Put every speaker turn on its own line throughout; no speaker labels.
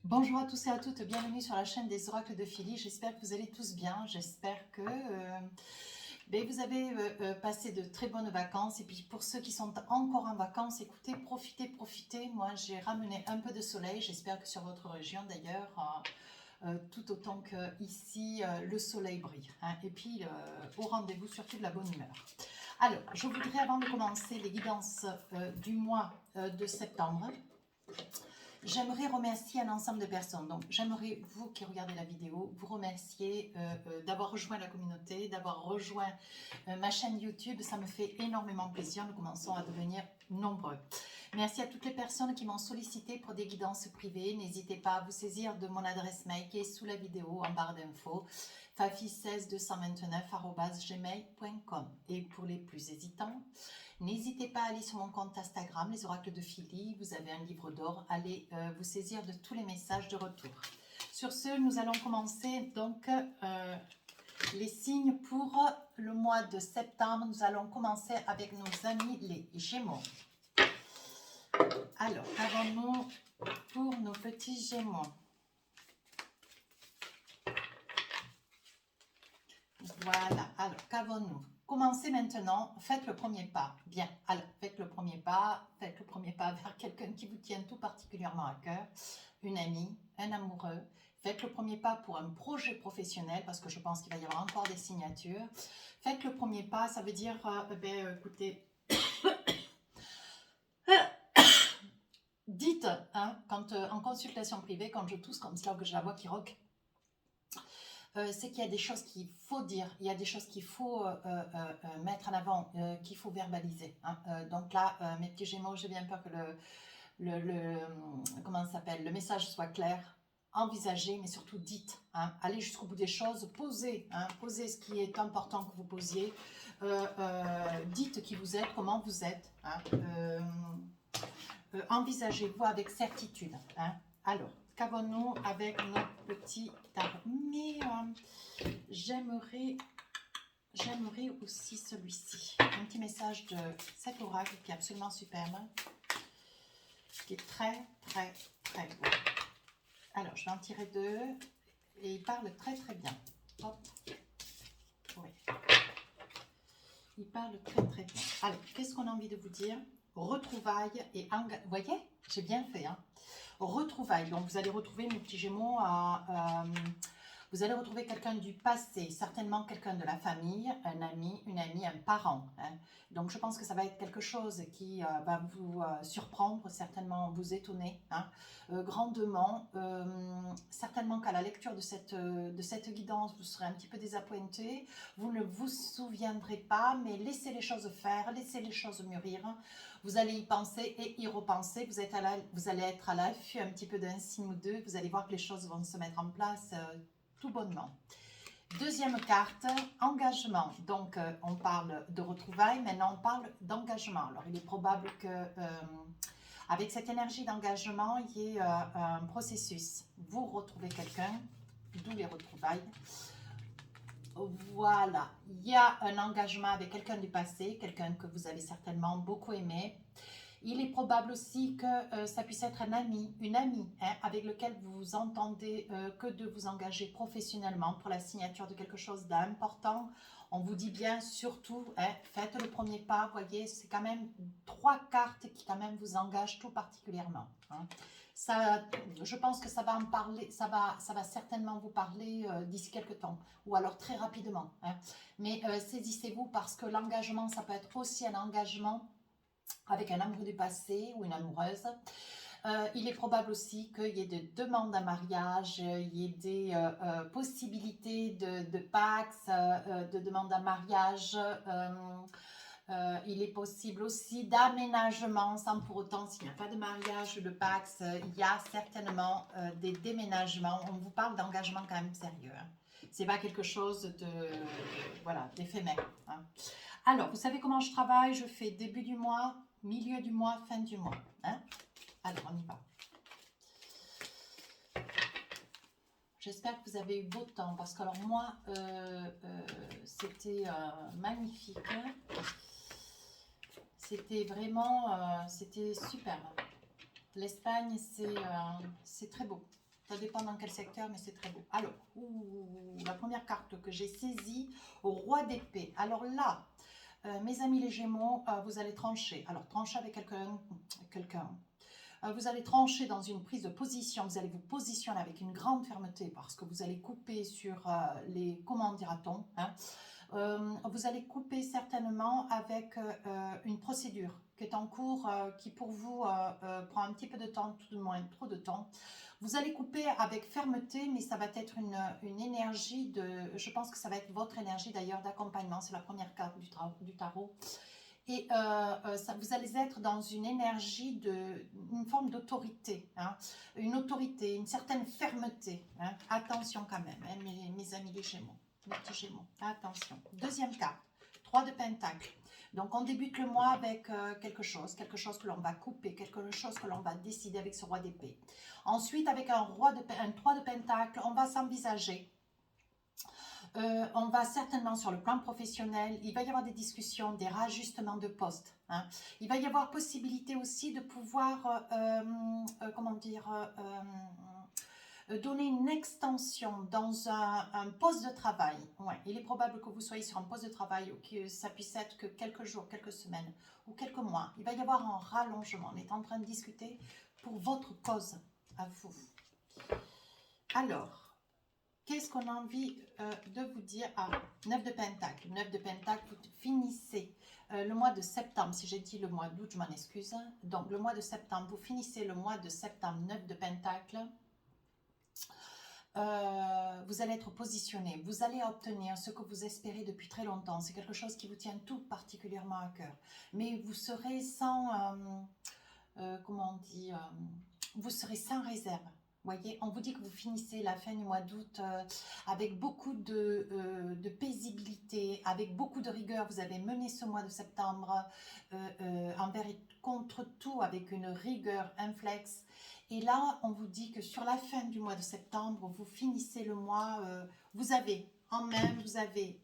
Bonjour à tous et à toutes, bienvenue sur la chaîne des oracles de Philly. J'espère que vous allez tous bien. J'espère que vous avez passé de très bonnes vacances. Et puis pour ceux qui sont encore en vacances, écoutez, profitez, profitez. Moi, j'ai ramené un peu de soleil. J'espère que sur votre région d'ailleurs, tout autant qu'ici, le soleil brille. Hein. Et puis au rendez-vous, surtout de la bonne humeur. Alors, je voudrais avant de commencer les guidances du mois de septembre. J'aimerais remercier un ensemble de personnes. Donc, j'aimerais, vous qui regardez la vidéo, vous remercier d'avoir rejoint la communauté, d'avoir rejoint ma chaîne YouTube. Ça me fait énormément plaisir. Nous commençons à devenir nombreux. Merci à toutes les personnes qui m'ont sollicité pour des guidances privées. N'hésitez pas à vous saisir de mon adresse mail qui est sous la vidéo en barre d'infos, fafi16229@gmail.com. Et pour les plus hésitants, n'hésitez pas à aller sur mon compte Instagram, les oracles de Philly. Vous avez un livre d'or. Allez vous saisir de tous les messages de retour. Sur ce, nous allons commencer donc les signes pour le mois de septembre. Nous allons commencer avec nos amis les Gémeaux. Alors, qu'avons-nous pour nos petits Gémeaux? Voilà, alors qu'avons-nous? Commencez maintenant, faites le premier pas. Bien, alors faites le premier pas vers quelqu'un qui vous tient tout particulièrement à cœur, une amie, un amoureux. Faites le premier pas pour un projet professionnel parce que je pense qu'il va y avoir encore des signatures. Faites le premier pas, ça veut dire, écoutez, dites, hein, quand en consultation privée, quand je tousse comme cela ou que je la vois qui rock, c'est qu'il y a des choses qu'il faut dire, il y a des choses qu'il faut mettre en avant, qu'il faut verbaliser. Hein. Donc là, mes petits Gémeaux, j'ai bien peur que comment ça s'appelle, le message soit clair. Envisagez, mais surtout dites. Hein. Allez jusqu'au bout des choses, posez, hein, posez ce qui est important que vous posiez. Dites qui vous êtes, comment vous êtes. Hein. Envisagez-vous avec certitude. Hein. Alors, qu'avons-nous avec nos petits tarot? Mais j'aimerais aussi celui-ci. Un petit message de cet oracle qui est absolument superbe, qui est très, très, très beau. Alors, je vais en tirer deux et il parle très, très bien. Hop. Oui. Il parle très, très bien. Alors, qu'est-ce qu'on a envie de vous dire? Retrouvailles et engagement. Vous voyez? J'ai bien fait, hein. Retrouvailles. Donc, vous allez retrouver, mes petits Gémeaux, vous allez retrouver quelqu'un du passé, certainement quelqu'un de la famille, un ami, une amie, un parent. Hein. Donc, je pense que ça va être quelque chose qui va vous surprendre, certainement vous étonner hein, grandement. Certainement qu'à la lecture de cette guidance, vous serez un petit peu désappointé. Vous ne vous souviendrez pas, mais laissez les choses faire, laissez les choses mûrir. Vous allez y penser et y repenser. Vous allez être à l'affût un petit peu d'un signe ou deux. Vous allez voir que les choses vont se mettre en place tout bonnement. Deuxième carte, engagement. Donc, on parle de retrouvailles, maintenant on parle d'engagement. Alors, il est probable que avec cette énergie d'engagement, il y ait un processus. Vous retrouvez quelqu'un, d'où les retrouvailles. Voilà, il y a un engagement avec quelqu'un du passé, quelqu'un que vous avez certainement beaucoup aimé. Il est probable aussi que ça puisse être un ami, une amie hein, avec lequel vous entendez que de vous engager professionnellement pour la signature de quelque chose d'important. On vous dit bien surtout, hein, faites le premier pas, voyez, c'est quand même 3 cartes qui quand même vous engagent tout particulièrement. Hein. Ça, je pense que ça va en parler, ça va certainement vous parler d'ici quelques temps, ou alors très rapidement. Hein. Mais saisissez-vous parce que l'engagement, ça peut être aussi un engagement avec un amoureux du passé ou une amoureuse. Il est probable aussi qu'il y ait des demandes en mariage, il y ait des possibilités de Pax, de demandes en mariage. Il est possible aussi d'aménagement, sans pour autant, s'il n'y a pas de mariage ou de Pax, il y a certainement des déménagements. On vous parle d'engagement quand même sérieux. Hein. C'est pas quelque chose voilà, d'éphémère. Hein. Alors, vous savez comment je travaille? Je fais début du mois, milieu du mois, fin du mois. Hein? Alors, on y va. J'espère que vous avez eu beau temps parce que alors moi, c'était magnifique. C'était vraiment, c'était superbe. L'Espagne, c'est très beau. Ça dépend dans quel secteur, mais c'est très beau. Alors, la première carte que j'ai saisie, au roi d'épée. Alors là, mes amis les Gémeaux, vous allez trancher. Alors, trancher avec quelqu'un. Vous allez trancher dans une prise de position. Vous allez vous positionner avec une grande fermeté parce que vous allez couper sur les... Comment dira-t-on, hein, vous allez couper certainement avec une procédure qui est en cours, qui pour vous prend un petit peu de temps, tout de moins trop de temps. Vous allez couper avec fermeté, mais ça va être une énergie de... Je pense que ça va être votre énergie d'ailleurs d'accompagnement. C'est la première carte du tarot. Et vous allez être dans une énergie une forme d'autorité, hein, une autorité, une certaine fermeté. Hein. Attention quand même, hein, mes amis les Gémeaux. Les petits Gémeaux, attention. Deuxième carte, 3 de Pentacle. Donc on débute le mois avec quelque chose que l'on va couper, quelque chose que l'on va décider avec ce roi d'épée. Ensuite, avec un 3 de Pentacle, on va s'envisager. On va certainement sur le plan professionnel, il va y avoir des discussions, des réajustements de poste. Hein. Il va y avoir possibilité aussi de pouvoir, comment dire, donner une extension dans un poste de travail. Ouais, il est probable que vous soyez sur un poste de travail ou que ça puisse être que quelques jours, quelques semaines ou quelques mois. Il va y avoir un rallongement. On est en train de discuter pour votre cause à vous. Alors, qu'est-ce qu'on a envie de vous dire? 9 de Pentacle. 9 de Pentacle, vous finissez le mois de septembre. Si j'ai dit le mois d'août, je m'en excuse. Donc, le mois de septembre, vous finissez le mois de septembre, 9 de Pentacle. Vous allez être positionné, vous allez obtenir ce que vous espérez depuis très longtemps. C'est quelque chose qui vous tient tout particulièrement à cœur. Mais vous serez sans, comment on dit, vous serez sans réserve. Voyez, on vous dit que vous finissez la fin du mois d'août avec beaucoup de paisibilité, avec beaucoup de rigueur. Vous avez mené ce mois de septembre envers et contre tout avec une rigueur inflexe. Et là, on vous dit que sur la fin du mois de septembre, vous finissez le mois, vous avez en main, vous avez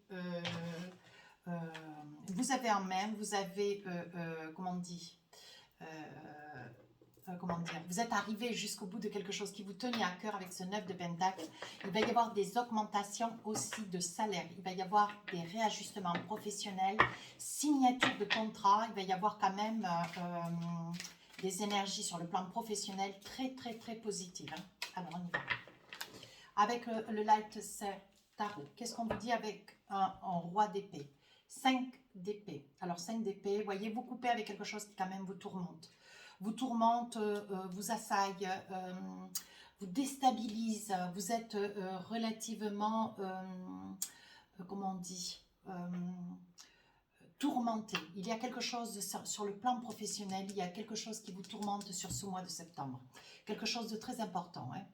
en main, vous avez, comment on dit, comment dire, vous êtes arrivé jusqu'au bout de quelque chose qui vous tenait à cœur avec ce 9 de Pentacle. Il va y avoir des augmentations aussi de salaire. Il va y avoir des réajustements professionnels, signature de contrat. Il va y avoir quand même des énergies sur le plan professionnel très, très, très positives. Hein. Alors, on y va. Avec le Light Tarot, qu'est-ce qu'on vous dit avec un roi d'épée? 5 d'épée. Alors, 5 d'épée, voyez, vous coupez avec quelque chose qui quand même vous tourmente. Vous tourmente, vous assaille, vous déstabilise, vous êtes relativement, comment on dit, tourmenté. Il y a quelque chose sur le plan professionnel, il y a quelque chose qui vous tourmente sur ce mois de septembre. Quelque chose de très important. Hein.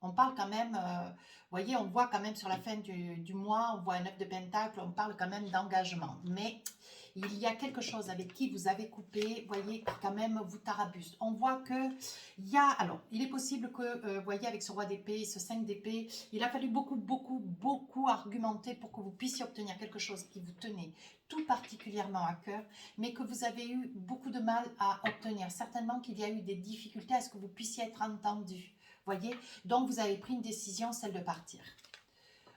On parle quand même, vous voyez, on voit quand même sur la fin du mois, on voit un 9 de Pentacle, on parle quand même d'engagement. Mais il y a quelque chose avec qui vous avez coupé, voyez, qui quand même vous tarabuste. On voit que il y a, alors, il est possible que, voyez, avec ce roi d'épée, ce 5 d'épée, il a fallu beaucoup argumenter pour que vous puissiez obtenir quelque chose qui vous tenait tout particulièrement à cœur, mais que vous avez eu beaucoup de mal à obtenir. Certainement qu'il y a eu des difficultés à ce que vous puissiez être entendu, voyez. Donc, vous avez pris une décision, celle de partir.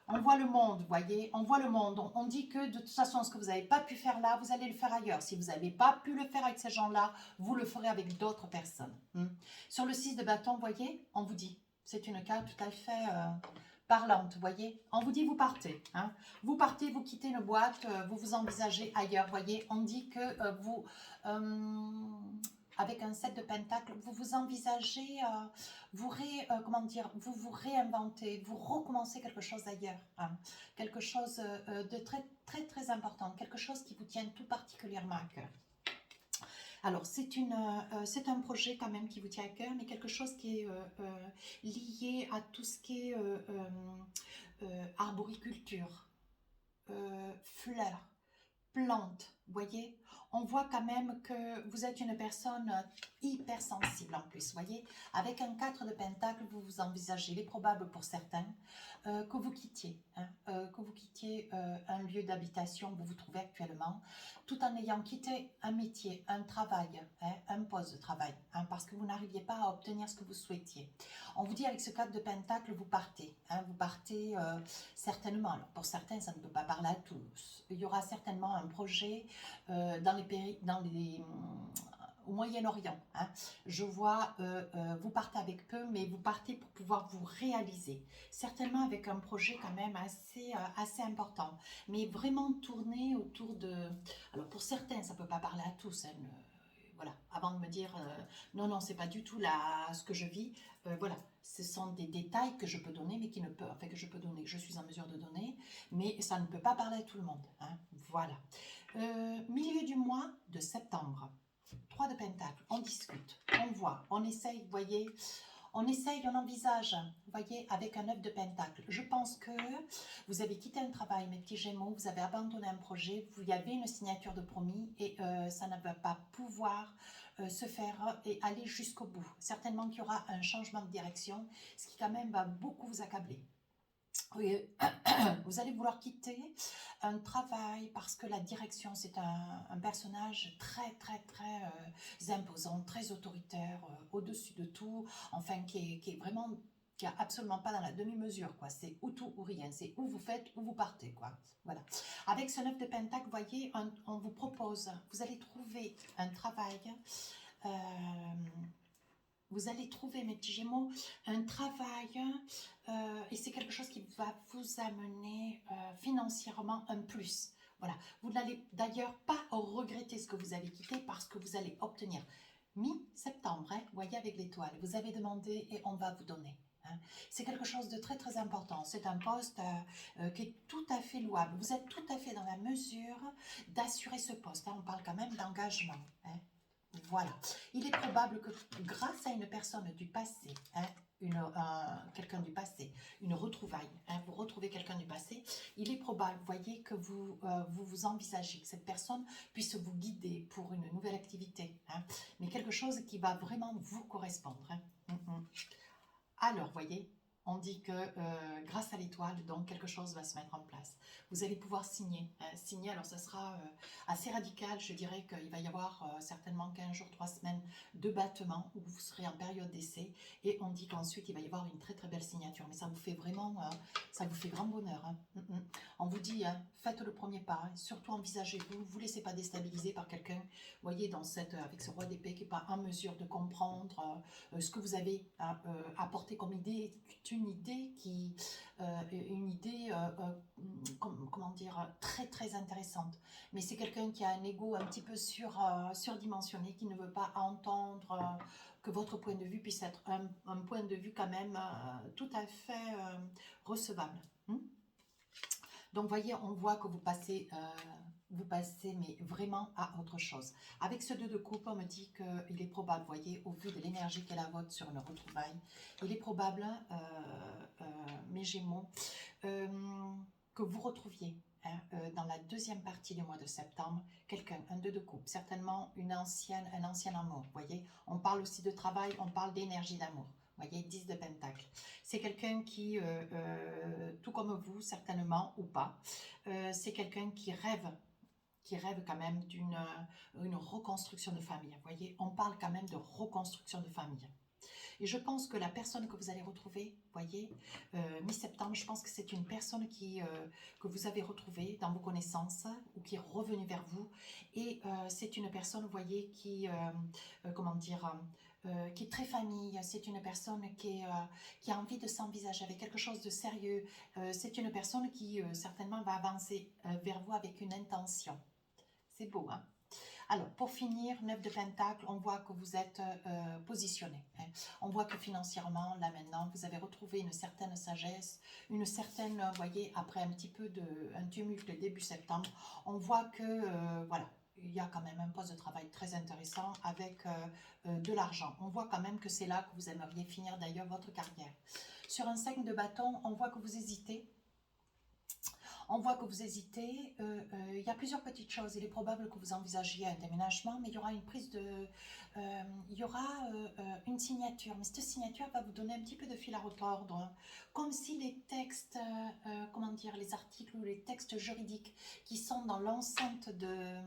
On voit le monde, vous voyez, on voit le monde. On dit que de toute façon, ce que vous n'avez pas pu faire là, vous allez le faire ailleurs. Si vous n'avez pas pu le faire avec ces gens-là, vous le ferez avec d'autres personnes. Sur le 6 de bâton, vous voyez, on vous dit, c'est une carte tout à fait parlante, vous voyez. On vous dit, vous partez. Hein. Vous partez, vous quittez une boîte, vous vous envisagez ailleurs, vous voyez. On dit que vous... avec un 7 de Pentacle, vous vous envisagez, vous vous réinventez, vous recommencez quelque chose ailleurs. Hein. Quelque chose de très important, quelque chose qui vous tient tout particulièrement à cœur. Alors, c'est un projet quand même qui vous tient à cœur, mais quelque chose qui est lié à tout ce qui est arboriculture, fleurs, plantes, Vous voyez, on voit quand même que vous êtes une personne hyper sensible en plus, vous voyez. Avec un 4 de Pentacle, vous vous envisagez, il est probable pour certains, que vous quittiez, hein, un lieu d'habitation où vous vous trouvez actuellement, tout en ayant quitté un métier, un travail, hein, un poste de travail, hein, parce que vous n'arriviez pas à obtenir ce que vous souhaitiez. On vous dit avec ce 4 de Pentacle, vous partez, hein, vous partez certainement. Alors pour certains, ça ne peut pas parler à tous. Il y aura certainement un projet au Moyen-Orient. Hein. Je vois, vous partez avec peu, mais vous partez pour pouvoir vous réaliser. Certainement avec un projet quand même assez important, mais vraiment tourné autour de... Alors pour certains, ça ne peut pas parler à tous, hein, voilà, avant de me dire non, non, c'est pas du tout là ce que je vis, voilà, ce sont des détails que je peux donner, mais qui ne peuvent, enfin que je peux donner, que je suis en mesure de donner, mais ça ne peut pas parler à tout le monde, hein, voilà. Milieu du mois de septembre, 3 de Pentacle, on discute, on voit, on essaye, vous voyez, on essaye, on envisage, vous voyez, avec un 9 de Pentacle. Je pense que vous avez quitté un travail, mes petits Gémeaux, vous avez abandonné un projet, vous y avez une signature de promis et ça ne va pas pouvoir se faire et aller jusqu'au bout. Certainement qu'il y aura un changement de direction, ce qui quand même va beaucoup vous accabler. Oui, vous allez vouloir quitter un travail parce que la direction, c'est un personnage très imposant, très autoritaire, au-dessus de tout, enfin qui est vraiment, qui est absolument pas dans la demi-mesure, quoi. C'est ou tout ou rien, c'est où vous faites, ou vous partez, quoi. Voilà. Avec ce 9 de Pentacle, vous voyez, on vous propose, vous allez trouver un travail... Euh, vous allez trouver, mes petits Gémeaux, un travail et c'est quelque chose qui va vous amener financièrement un plus. Voilà. Vous n'allez d'ailleurs pas regretter ce que vous avez quitté parce que vous allez obtenir mi-septembre, hein, vous voyez avec l'étoile, vous avez demandé et on va vous donner. Hein. C'est quelque chose de très important. C'est un poste qui est tout à fait louable. Vous êtes tout à fait dans la mesure d'assurer ce poste. Hein. On parle quand même d'engagement. Hein. Voilà. Il est probable que grâce à une personne du passé, hein, quelqu'un du passé, une retrouvaille, hein, vous retrouvez quelqu'un du passé, il est probable, vous voyez, que vous envisagez que cette personne puisse vous guider pour une nouvelle activité, hein, mais quelque chose qui va vraiment vous correspondre. Hein. Alors, voyez, on dit que grâce à l'étoile, donc quelque chose va se mettre en place. Vous allez pouvoir signer. Signer, alors ça sera assez radical. Je dirais qu'il va y avoir certainement 15 jours, 3 semaines de battement où vous serez en période d'essai. Et on dit qu'ensuite, il va y avoir une très belle signature. Mais ça vous fait vraiment, ça vous fait grand bonheur. Hein. On vous dit, hein, faites le premier pas. Hein. Surtout envisagez-vous. Ne vous laissez pas déstabiliser par quelqu'un. Vous voyez, avec ce roi d'épée qui n'est pas en mesure de comprendre ce que vous avez apporté comme idée est une idée comment dire, très intéressante. Mais c'est quelqu'un qui a un ego un petit peu surdimensionné, qui ne veut pas entendre que votre point de vue puisse être un point de vue quand même tout à fait recevable. Donc, voyez, on voit que vous passez mais vraiment à autre chose. Avec ce 2 de coupe, on me dit qu'il est probable, voyez, au vu de l'énergie qu'elle a vôtre sur une retrouvaille, il est probable, mes Gémeaux, que vous retrouviez hein, dans la deuxième partie du mois de septembre, quelqu'un, un 2 de coupe, certainement un ancien amour, voyez. On parle aussi de travail, on parle d'énergie d'amour. Vous voyez, 10 de Pentacle. C'est quelqu'un qui, tout comme vous, certainement, ou pas, c'est quelqu'un qui rêve quand même d'une reconstruction de famille. Vous voyez, on parle quand même de reconstruction de famille. Et je pense que la personne que vous allez retrouver, vous voyez, mi-septembre, je pense que c'est une personne que vous avez retrouvée dans vos connaissances ou qui est revenue vers vous. Et c'est une personne, vous voyez, comment dire, qui est très famille. C'est une personne qui a envie de s'envisager avec quelque chose de sérieux. C'est une personne qui certainement va avancer vers vous avec une intention. C'est beau, hein? Alors, pour finir, 9 de Pentacle, on voit que vous êtes positionné. Hein. On voit que financièrement, là maintenant, vous avez retrouvé une certaine sagesse, une certaine, vous voyez, après un petit peu un tumulte début septembre, on voit que, voilà, il y a quand même un poste de travail très intéressant avec de l'argent. On voit quand même que c'est là que vous aimeriez finir d'ailleurs votre carrière. Sur un 5 de bâton, on voit que vous hésitez. On voit que vous hésitez. Il y a plusieurs petites choses. Il est probable que vous envisagiez un déménagement, mais il y aura une prise de... il y aura une signature. Mais cette signature va vous donner un petit peu de fil à retordre. Comme si les textes, comment dire, les articles ou les textes juridiques qui sont dans l'enceinte de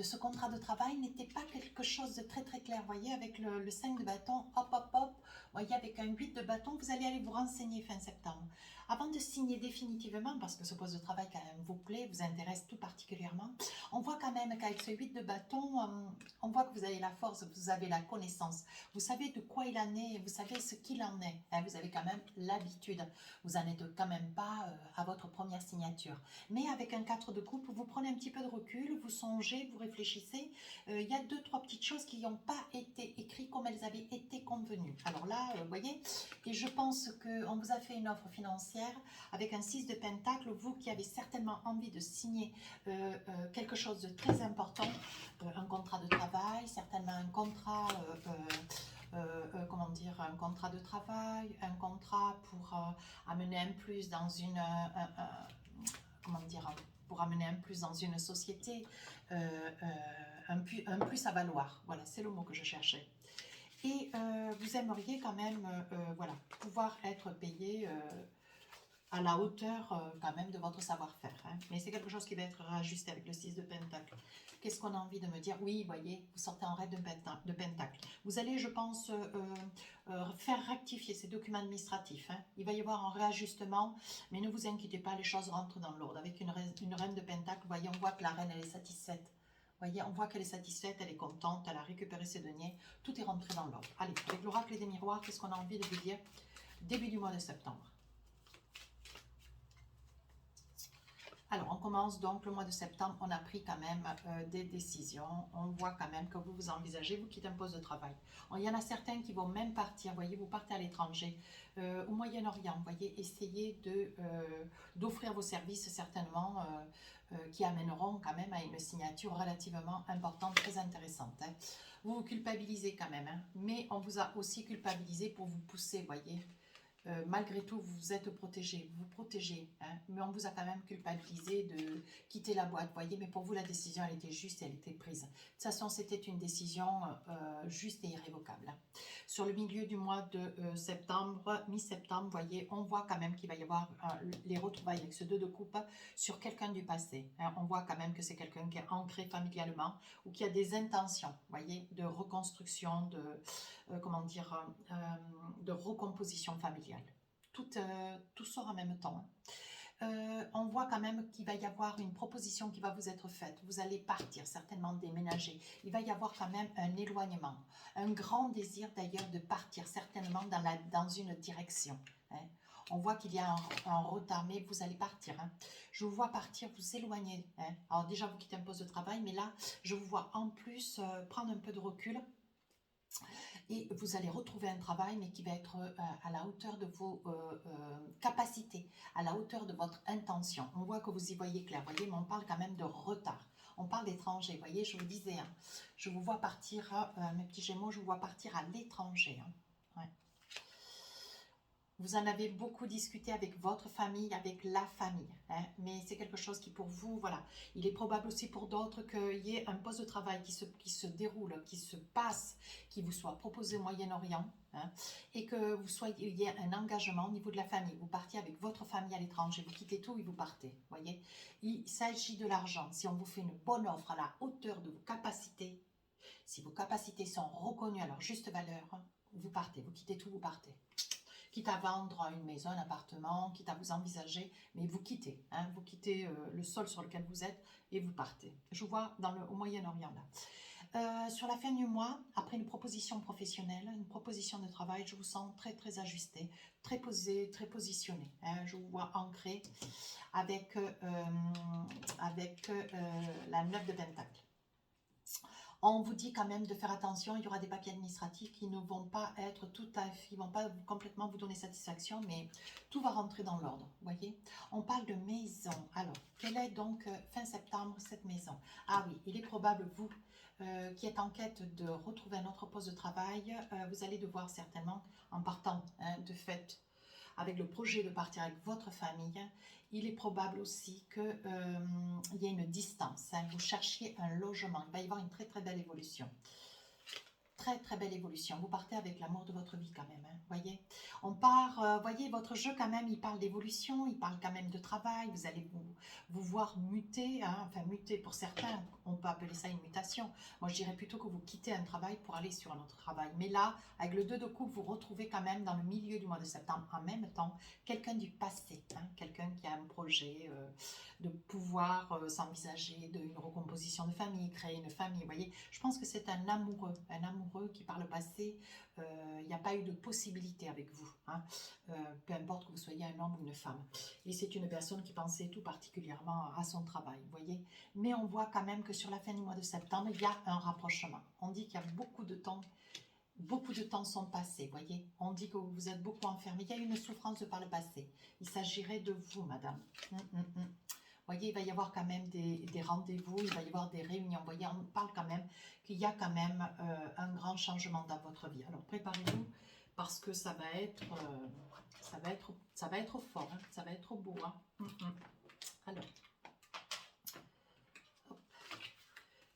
ce contrat de travail n'était pas quelque chose de très très clair. Vous voyez, avec le 5 de bâton, hop hop hop, vous voyez, avec un 8 de bâton, vous allez aller vous renseigner fin septembre. Avant de signer définitivement, parce que ce poste de travail quand même vous plaît, vous intéresse tout particulièrement, on voit quand même qu'avec ce 8 de bâton, on voit que vous avez la force, vous avez la connaissance, vous savez de quoi il en est, vous savez ce qu'il en est, hein, vous avez quand même l'habitude, vous n'en êtes quand même pas à votre première signature. Mais avec un 4 de coupe, vous prenez un petit peu de recul, vous songez, vous réfléchissez, il y a 2-3 petites choses qui n'ont pas été écrites comme elles avaient été convenues. Alors là, vous voyez, et je pense qu'on vous a fait une offre financière avec un 6 de pentacle, vous qui avez certainement envie de signer quelque chose de très important, un contrat de travail, certainement un contrat, comment dire, un contrat de travail, un contrat pour amener un plus dans une, comment dire, pour amener un plus dans une société, un plus à valoir. Voilà, c'est le mot que je cherchais. Et vous aimeriez quand même, voilà, pouvoir être payé à la hauteur quand même de votre savoir-faire. Hein. Mais c'est quelque chose qui va être réajusté avec le 6 de pentacle. Qu'est-ce qu'on a envie de me dire? Oui, voyez, vous sortez en raid de pentacle. Vous allez, je pense, faire rectifier ces documents administratifs. Hein. Il va y avoir un réajustement, mais ne vous inquiétez pas, les choses rentrent dans l'ordre. Avec une reine de pentacle, vous voyez, on voit que la reine, elle est satisfaite. Vous voyez, on voit qu'elle est satisfaite, elle est contente, elle a récupéré ses deniers, tout est rentré dans l'ordre. Allez, avec l'oracle des miroirs, qu'est-ce qu'on a envie de vous dire? Début du mois de septembre. Alors, on commence donc le mois de septembre, on a pris quand même des décisions, on voit quand même que vous vous envisagez, vous quittez un poste de travail. Il y en a certains qui vont même partir, vous voyez, vous partez à l'étranger, au Moyen-Orient, vous voyez, essayez d'offrir vos services certainement, qui amèneront quand même à une signature relativement importante, très intéressante. Hein. Vous vous culpabilisez quand même, hein, mais on vous a aussi culpabilisé pour vous pousser, vous voyez. Malgré tout, vous êtes protégé, vous vous protégez, hein, mais on vous a quand même culpabilisé de quitter la boîte, vous voyez, mais pour vous, la décision, elle était juste, elle était prise. De toute façon, c'était une décision juste et irrévocable. Hein. Sur le milieu du mois de septembre, mi-septembre, vous voyez, on voit quand même qu'il va y avoir les retrouvailles avec ce 2 de coupe sur quelqu'un du passé. Hein. On voit quand même que c'est quelqu'un qui est ancré familialement ou qui a des intentions, vous voyez, de reconstruction, comment dire, de recomposition familiale. Tout sort en même temps. On voit quand même qu'il va y avoir une proposition qui va vous être faite. Vous allez partir, certainement déménager. Il va y avoir quand même un éloignement. Un grand désir d'ailleurs de partir, certainement dans une direction. Hein. On voit qu'il y a un retard, mais vous allez partir. Hein. Je vous vois partir, vous éloigner. Hein. Alors déjà, vous quittez un poste de travail, mais là, je vous vois en plus prendre un peu de recul. Et vous allez retrouver un travail, mais qui va être à la hauteur de vos capacités, à la hauteur de votre intention. On voit que vous y voyez clair, voyez, mais on parle quand même de retard. On parle d'étranger, vous voyez, je vous disais, hein, je vous vois partir, mes petits gémeaux, je vous vois partir à l'étranger. Hein, ouais. Vous en avez beaucoup discuté avec votre famille, avec la famille, hein, mais c'est quelque chose qui pour vous, voilà, il est probable aussi pour d'autres qu'il y ait un poste de travail qui se déroule, qui se passe, qui vous soit proposé au Moyen-Orient, hein, et que vous soyez, il y ait un engagement au niveau de la famille. Vous partiez avec votre famille à l'étranger, vous quittez tout et vous partez, voyez. Il s'agit de l'argent. Si on vous fait une bonne offre à la hauteur de vos capacités, si vos capacités sont reconnues à leur juste valeur, vous partez, vous quittez tout, vous partez. Quitte à vendre une maison, un appartement, quitte à vous envisager, mais vous quittez. Hein, vous quittez le sol sur lequel vous êtes et vous partez. Je vous vois au Moyen-Orient là. Sur la fin du mois, après une proposition professionnelle, une proposition de travail, je vous sens très très ajusté, très posé, très positionné. Hein, je vous vois ancré avec la 9 de pentacle. On vous dit quand même de faire attention, il y aura des papiers administratifs qui ne vont pas être tout à fait, ils ne vont pas complètement vous donner satisfaction, mais tout va rentrer dans l'ordre, voyez. On parle de maison. Alors, quelle est donc fin septembre cette maison? Ah oui, il est probable, vous, qui êtes en quête de retrouver un autre poste de travail, vous allez devoir certainement, en partant de fait, avec le projet de partir avec votre famille, il est probable aussi qu'il y ait une distance. Hein. Vous cherchiez un logement. Il va y avoir une très très belle évolution. Très très belle évolution. Vous partez avec l'amour de votre vie quand même. Hein, voyez, on part, voyez, votre jeu quand même, il parle d'évolution, il parle quand même de travail. Vous allez vous voir muter, hein, enfin muter pour certains, on peut appeler ça une mutation. Moi je dirais plutôt que vous quittez un travail pour aller sur un autre travail. Mais là, avec le 2 de coupe, vous retrouvez quand même dans le milieu du mois de septembre, en même temps, quelqu'un du passé, hein, quelqu'un qui a un projet de pouvoir s'envisager d'une recomposition de famille, créer une famille. Vous voyez, je pense que c'est un amoureux qui par le passé, il n'y a pas eu de possibilité avec vous, hein, peu importe que vous soyez un homme ou une femme. Et c'est une personne qui pensait tout particulièrement à son travail, vous voyez. Mais on voit quand même que sur la fin du mois de septembre, il y a un rapprochement. On dit qu'il y a beaucoup de temps sont passés, voyez. On dit que vous êtes beaucoup enfermé. Il y a eu une souffrance par le passé. Il s'agirait de vous, madame. Voyez, il va y avoir quand même des rendez-vous, il va y avoir des réunions. Vous voyez, on parle quand même qu'il y a quand même un grand changement dans votre vie. Alors, préparez-vous parce que ça va être fort, hein, ça va être beau. Hein. Alors,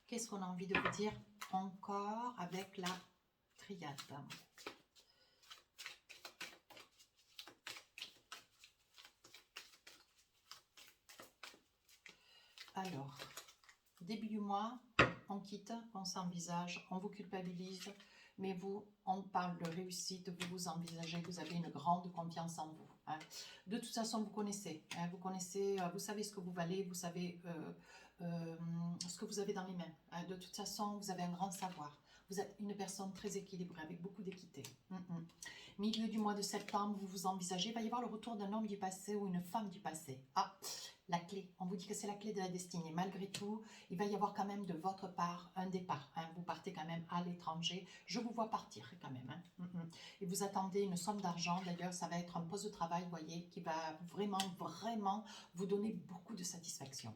qu'est-ce qu'on a envie de vous dire encore avec la triade? Alors, début du mois, on quitte, on s'envisage, on vous culpabilise, mais vous, on parle de réussite, vous vous envisagez, vous avez une grande confiance en vous. Hein. De toute façon, vous connaissez, hein, vous savez ce que vous valez, vous savez ce que vous avez dans les mains. Hein. De toute façon, vous avez un grand savoir. Vous êtes une personne très équilibrée, avec beaucoup d'équité. Milieu du mois de septembre, vous vous envisagez, il va y avoir le retour d'un homme du passé ou une femme du passé. Ah, la clé, on vous dit que c'est la clé de la destinée. Malgré tout, il va y avoir quand même de votre part un départ. Hein. Vous partez quand même à l'étranger. Je vous vois partir quand même. Hein. Et vous attendez une somme d'argent. D'ailleurs, ça va être un poste de travail, vous voyez, qui va vraiment, vraiment vous donner beaucoup de satisfaction.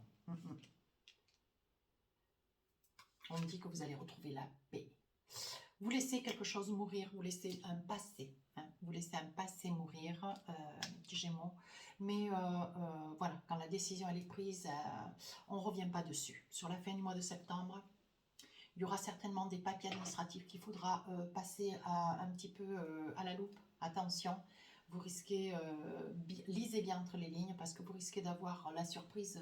On dit que vous allez retrouver la paix. Vous laissez quelque chose mourir, vous laissez un passé. Hein, vous laissez un passé mourir, du Gémeaux. Mais voilà, quand la décision elle est prise, on ne revient pas dessus. Sur la fin du mois de septembre, il y aura certainement des papiers administratifs qu'il faudra passer un petit peu à la loupe. Attention, vous risquez, lisez bien entre les lignes parce que vous risquez d'avoir la surprise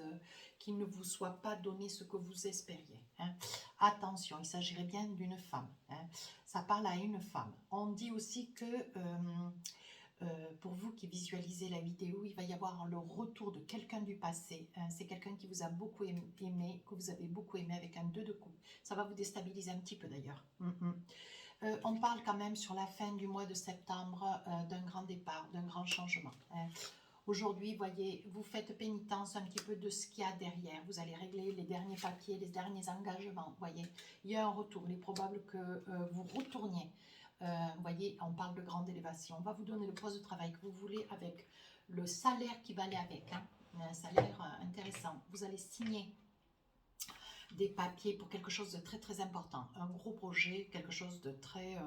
qu'il ne vous soit pas donné ce que vous espériez. Hein. Attention, il s'agirait bien d'une femme. Hein. Ça parle à une femme. On dit aussi que pour vous qui visualisez la vidéo, il va y avoir le retour de quelqu'un du passé. Hein. C'est quelqu'un qui vous a beaucoup aimé, que vous avez beaucoup aimé avec un 2 de coupe. Ça va vous déstabiliser un petit peu d'ailleurs. On parle quand même sur la fin du mois de septembre d'un grand départ, d'un grand changement. Hein. Aujourd'hui, voyez, vous faites pénitence un petit peu de ce qu'il y a derrière. Vous allez régler les derniers papiers, les derniers engagements. Voyez, il y a un retour. Il est probable que vous retourniez. Vous voyez, on parle de grande élévation. On va vous donner le poste de travail que vous voulez avec le salaire qui va aller avec. Hein. Un salaire intéressant. Vous allez signer des papiers pour quelque chose de très très important. Un gros projet, quelque chose de très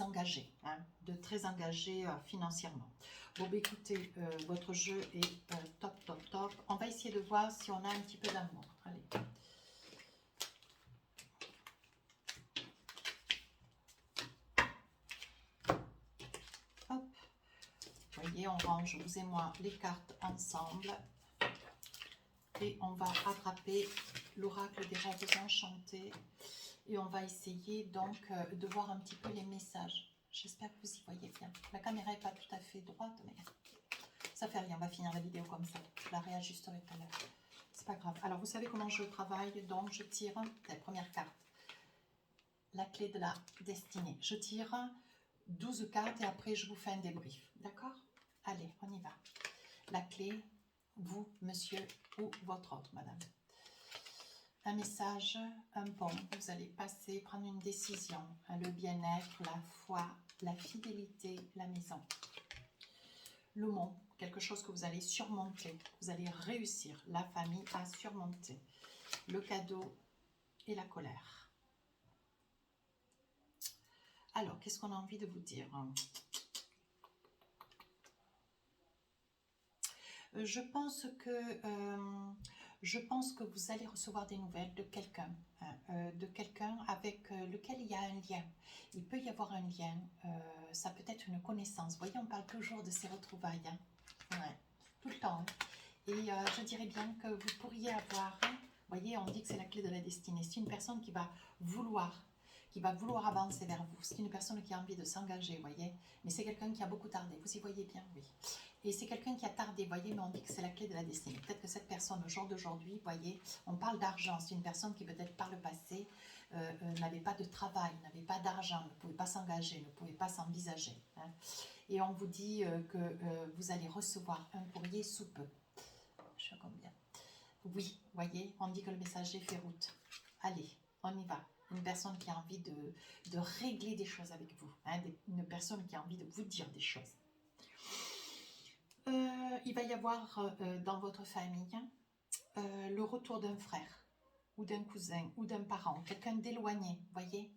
engagé, hein, de très engagé financièrement. Bon, bah, écoutez, votre jeu est top, top, top. On va essayer de voir si on a un petit peu d'amour. Allez. Hop. Vous voyez, on range, vous et moi, les cartes ensemble. Et on va attraper l'oracle des rêves enchantés. Et on va essayer donc de voir un petit peu les messages. J'espère que vous y voyez bien. La caméra n'est pas tout à fait droite, mais ça fait rien. On va finir la vidéo comme ça. Je la réajusterai tout à l'heure. C'est pas grave. Alors, vous savez comment je travaille. Donc, je tire la première carte. La clé de la destinée. Je tire 12 cartes et après, je vous fais un débrief. D'accord? Allez, on y va. La clé, vous, monsieur, ou votre autre, madame. Un message, un pont, vous allez passer, prendre une décision, le bien-être, la foi, la fidélité, la maison. Le mont, quelque chose que vous allez surmonter, vous allez réussir, la famille à surmonter. Le cadeau et la colère. Alors, qu'est-ce qu'on a envie de vous dire? Je pense que vous allez recevoir des nouvelles de quelqu'un avec lequel il y a un lien. Il peut y avoir un lien, ça peut être une connaissance. Vous voyez, on parle toujours de ces retrouvailles, hein. Ouais, tout le temps, hein. Et je dirais bien que vous pourriez avoir, hein, vous voyez, on dit que c'est la clé de la destinée. C'est une personne qui va vouloir avancer vers vous. C'est une personne qui a envie de s'engager, vous voyez. Mais c'est quelqu'un qui a beaucoup tardé. Vous y voyez bien, oui. Et c'est quelqu'un qui a tardé, vous voyez, mais on dit que c'est la clé de la destinée. Peut-être que cette personne, au jour d'aujourd'hui, vous voyez, on parle d'argent. C'est une personne qui peut-être par le passé n'avait pas de travail, n'avait pas d'argent, ne pouvait pas s'engager, ne pouvait pas s'envisager, hein. Et on vous dit que vous allez recevoir un courrier sous peu. Je suis à combien? Oui, vous voyez, on dit que le messager fait route. Allez, on y va. Une personne qui a envie de régler des choses avec vous, hein, une personne qui a envie de vous dire des choses. Il va y avoir dans votre famille le retour d'un frère ou d'un cousin ou d'un parent, quelqu'un d'éloigné, vous voyez,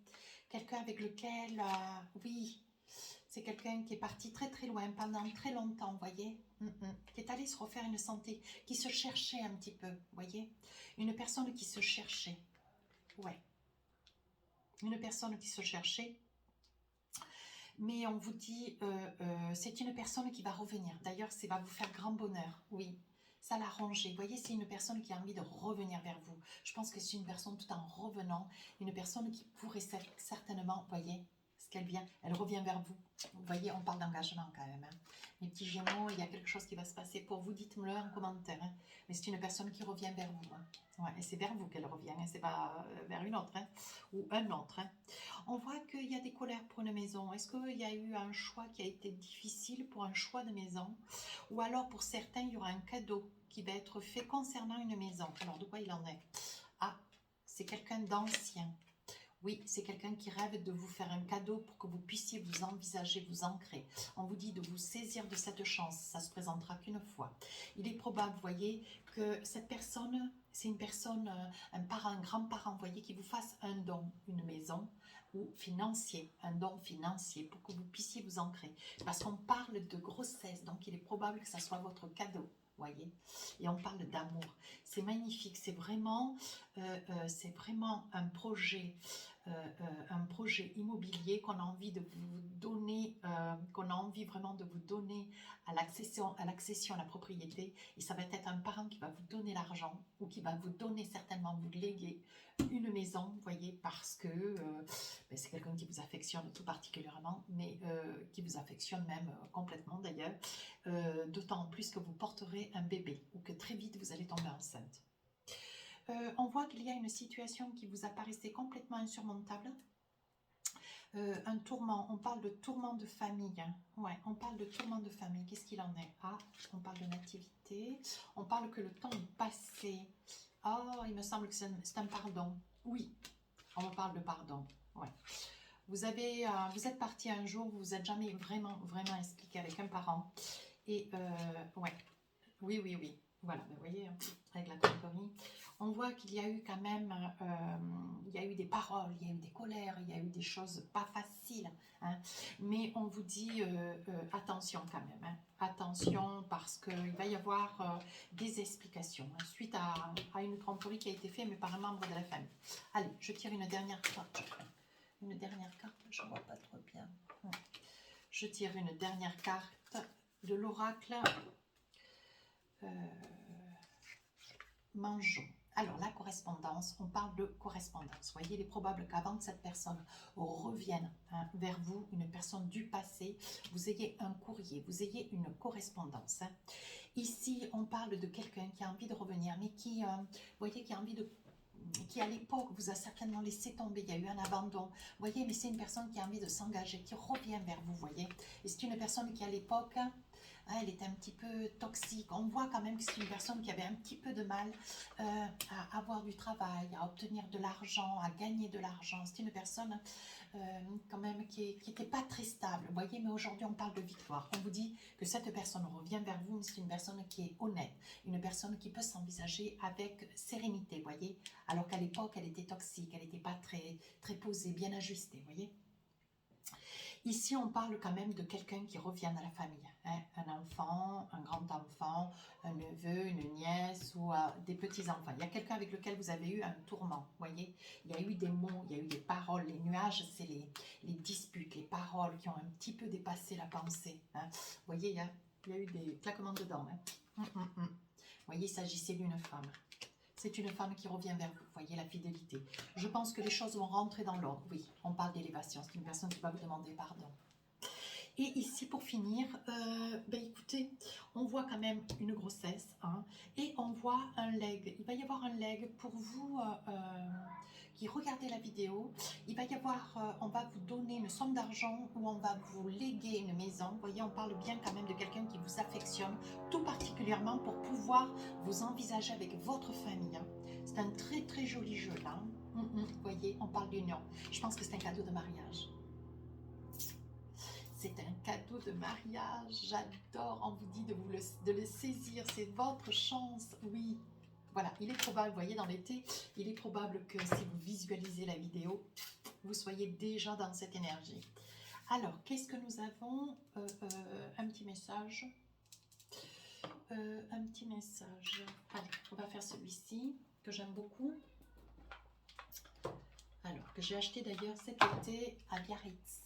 quelqu'un avec lequel, oui, c'est quelqu'un qui est parti très très loin pendant très longtemps, vous voyez, qui est allé se refaire une santé, qui se cherchait un petit peu, vous voyez, une personne qui se cherchait, ouais, une personne qui se cherchait. Mais on vous dit, c'est une personne qui va revenir. D'ailleurs, ça va vous faire grand bonheur. Oui, ça l'a rangé. Vous voyez, c'est une personne qui a envie de revenir vers vous. Je pense que c'est une personne tout en revenant. Une personne qui pourrait certainement, vous voyez, ce qu'elle vient, elle revient vers vous. Vous voyez, on parle d'engagement quand même, hein. Mes petits Gémeaux, il y a quelque chose qui va se passer pour vous. Dites-moi-le en commentaire, hein. Mais c'est une personne qui revient vers vous, hein. Ouais, et c'est vers vous qu'elle revient, hein. C'est pas vers une autre, hein, ou un autre, hein. On voit qu'il y a des colères pour une maison. Est-ce qu'il y a eu un choix qui a été difficile pour un choix de maison? Ou alors pour certains, il y aura un cadeau qui va être fait concernant une maison. Alors de quoi il en est? Ah, c'est quelqu'un d'ancien. Oui, c'est quelqu'un qui rêve de vous faire un cadeau pour que vous puissiez vous envisager, vous ancrer. On vous dit de vous saisir de cette chance, ça se présentera qu'une fois. Il est probable, vous voyez, que cette personne, c'est une personne, un parent, un grand-parent, vous voyez, qui vous fasse un don, une maison, ou financier, un don financier, pour que vous puissiez vous ancrer. Parce qu'on parle de grossesse, donc il est probable que ça soit votre cadeau. Voyez, et on parle d'amour. C'est magnifique, c'est vraiment un projet immobilier qu'on a envie de vous donner, qu'on a envie vraiment de vous donner à l'accession, à la propriété. Et ça va être un parent qui va vous donner l'argent ou qui va vous donner certainement, vous léguer une maison, vous voyez, parce que c'est quelqu'un qui vous affectionne tout particulièrement, mais qui vous affectionne même complètement d'ailleurs, d'autant plus que vous porterez un bébé ou que très vite vous allez tomber enceinte. On voit qu'il y a une situation qui vous apparaissait complètement insurmontable. Un tourment, on parle de tourment de famille. Hein. Ouais, on parle de tourment de famille. Qu'est-ce qu'il en est? Ah, on parle de nativité. On parle que le temps est passé. Oh, il me semble que c'est un pardon. Oui, on parle de pardon. Ouais. Vous êtes parti un jour, vous vous êtes jamais vraiment expliqué avec un parent. Et ouais, oui. Voilà, vous voyez, avec la tromperie, on voit qu'il y a eu quand même, il y a eu des paroles, il y a eu des colères, il y a eu des choses pas faciles, hein, mais on vous dit attention quand même, hein, attention parce qu'il va y avoir des explications hein, suite à une tromperie qui a été faite, mais par un membre de la famille. Allez, je tire une dernière carte. Une dernière carte, je ne vois pas trop bien. Je tire une dernière carte de l'oracle. Mangeons. Alors, la correspondance, on parle de correspondance. Vous voyez, il est probable qu'avant que cette personne revienne hein, vers vous, une personne du passé, vous ayez un courrier, vous ayez une correspondance. Hein. Ici, on parle de quelqu'un qui a envie de revenir, mais qui, vous voyez, qui a envie de qui à l'époque vous a certainement laissé tomber, il y a eu un abandon, vous voyez, mais c'est une personne qui a envie de s'engager, qui revient vers vous, voyez, et c'est une personne qui à l'époque, hein, elle était un petit peu toxique, on voit quand même que c'est une personne qui avait un petit peu de mal à avoir du travail, à obtenir de l'argent, à gagner de l'argent, c'est une personne quand même qui n'était pas très stable, vous voyez, mais aujourd'hui on parle de victoire, on vous dit que cette personne revient vers vous, mais c'est une personne qui est honnête, une personne qui peut s'envisager avec sérénité, vous voyez, alors qu'à l'époque, elle était toxique, elle n'était pas très posée, bien ajustée, vous voyez. Ici, on parle quand même de quelqu'un qui revient à la famille. Hein. Un enfant, un grand-enfant, un neveu, une nièce ou des petits-enfants. Il y a quelqu'un avec lequel vous avez eu un tourment, voyez. Il y a eu des mots, il y a eu des paroles. Les nuages, c'est les disputes, les paroles qui ont un petit peu dépassé la pensée. Hein. Vous voyez, il y a eu des claquements de dents. Hein. Vous voyez, il s'agissait d'une femme. C'est une femme qui revient vers vous, voyez la fidélité. Je pense que les choses vont rentrer dans l'ordre. Oui, on parle d'élévation, c'est une personne qui va vous demander pardon. Et ici, pour finir, écoutez, on voit quand même une grossesse, hein, et on voit un leg. Il va y avoir un leg pour vous qui regardez la vidéo. Il va y avoir, on va vous donner une somme d'argent ou on va vous léguer une maison. Vous voyez, on parle bien quand même de quelqu'un qui vous affectionne, tout particulièrement pour pouvoir vous envisager avec votre famille. Hein. C'est un très très joli jeu là. Vous voyez, on parle d'union. Je pense que c'est un cadeau de mariage. C'est un cadeau de mariage, j'adore, on vous dit de le saisir, c'est votre chance, oui. Voilà, il est probable, vous voyez dans l'été, il est probable que si vous visualisez la vidéo, vous soyez déjà dans cette énergie. Alors, qu'est-ce que nous avons un petit message. Un petit message. Allez, on va faire celui-ci, que j'aime beaucoup. Alors, que j'ai acheté d'ailleurs cet été à Biarritz.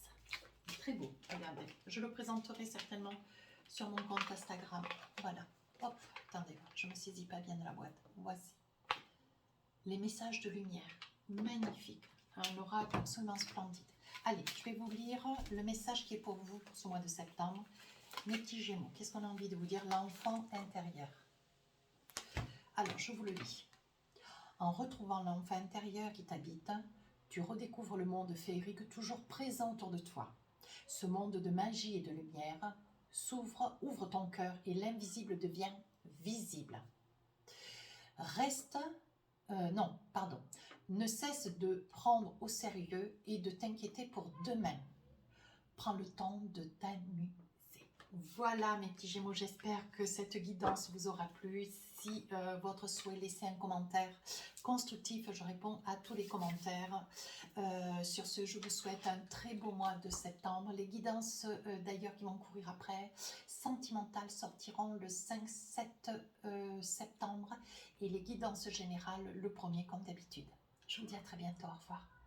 Très beau, regardez. Je le présenterai certainement sur mon compte Instagram. Voilà. Hop, attendez, je ne me saisis pas bien de la boîte. Voici. Les messages de lumière. Magnifique. Un oracle absolument splendide. Allez, je vais vous lire le message qui est pour vous pour ce mois de septembre. Mes petits Gémeaux, qu'est-ce qu'on a envie de vous dire? L'enfant intérieur. Alors, je vous le lis. En retrouvant l'enfant intérieur qui t'habite, tu redécouvres le monde féerique toujours présent autour de toi. Ce monde de magie et de lumière ouvre ton cœur et l'invisible devient visible. Ne cesse de prendre au sérieux et de t'inquiéter pour demain. Prends le temps de t'amuser. Voilà mes petits Gémeaux, j'espère que cette guidance vous aura plu. Si votre souhait, laissez un commentaire constructif, je réponds à tous les commentaires. Sur ce, je vous souhaite un très beau mois de septembre. Les guidances d'ailleurs qui vont courir après, sentimentales, sortiront le 5-7 septembre et les guidances générales le 1er comme d'habitude. Je vous dis à très bientôt, au revoir.